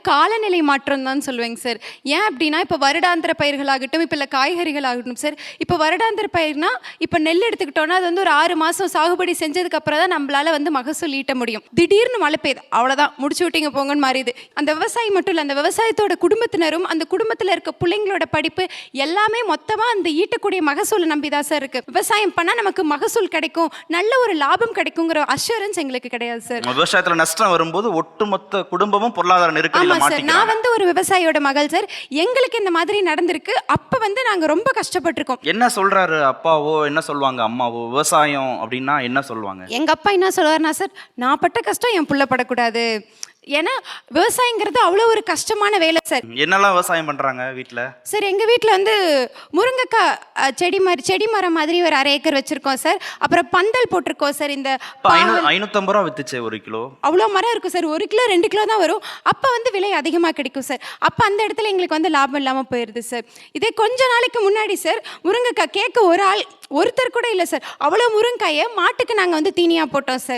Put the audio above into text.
காலநிலை மாற்றம் தான் சொல்லுவேங்க சார். ஏன் அப்படின்னா, இப்போ வருடாந்திர பயிர்களாகட்டும், இப்போ இல்லை காய்கறிகளாகட்டும் சார், இப்போ வருடாந்திர பயிர்னா இப்போ நெல் எடுத்துக்கிட்டோன்னா அது வந்து ஒரு 6 மாதம் சாகுபடி செஞ்சதுக்கப்புறம் தான் நம்மளால வந்து மகசூல் ஈட்ட முடியும். திடீர்னு மழை பெய்யுது, அவ்வளோதான் முடிச்சு விட்டீங்க போங்கன்னு மாறிடுது. அந்த விவசாயி மட்டும் இல்லை, அந்த விவசாயத்தோட குடும்பத்தினரும் அந்த குடும்பத்தில் இருக்க பிள்ளைங்களோட படிப்பு எல்லாமே மொத்தமாக அந்த ஈட்டக்கூடிய மகசூலை நம்பி தான் சார் இருக்கு. விவசாயம் பண்ணால் நமக்கு மகசூல் கிடைக்கும், நல்ல ஒரு லாபம் கிடைக்குங்கிற அஷூரன்ஸ் எங்களுக்கு கிடையாது சார். விவசாயத்துல நஷ்டம் வரும்போது ஒட்டுமொத்த குடும்பமும் பொருளாதார நெருக்கடியில ஆமா சார், மாட்டிக்கிறாங்க. நான் வந்து ஒரு விவசாயியோட மகள் சார். எங்களுக்கு இந்த மாதிரி நடந்திருக்கு. அப்ப வந்து நாங்க ரொம்ப கஷ்டப்பட்டிருக்கோம். என்ன சொல்றாரு அப்பாவோ, என்ன சொல்லுவாங்க அம்மாவோ? விவசாயம் அப்படின்னா என்ன சொல்லுவாங்க? எங்க அப்பா என்ன சொல்லுவாருன்னா சார், நான் பட்ட கஷ்டம் என் புள்ள படக்கூடாது. ஏன்னா விவசாயங்கிறது அவ்வளோ ஒரு கஷ்டமான வேலை சார். என்னெல்லாம் விவசாயம் பண்றாங்க வீட்ல? சார் எங்கள் வீட்டில் வந்து முருங்கைக்காய் செடி மரம் மாதிரி ஒரு 1/2 ஏக்கர் வச்சுருக்கோம் சார். அப்புறம் பந்தல் போட்டிருக்கோம் சார். இந்த 550 ரூபா வித்துச்சு 1 கிலோ. அவ்வளோ மரம் இருக்கும் சார். 1 கிலோ 2 கிலோ தான் வரும். அப்போ வந்து விலை அதிகமாக கிடைக்கும் சார். அப்போ அந்த இடத்துல எங்களுக்கு வந்து லாபம் இல்லாமல் போயிடுது சார். இதே கொஞ்ச நாளைக்கு முன்னாடி சார், முருங்கைக்காய் கேட்க ஒருத்தர் கூட இல்லை சார். அவ்வளோ முருங்கைக்காயை மாட்டுக்கு நாங்கள் வந்து தீனியாக போட்டோம் சார்.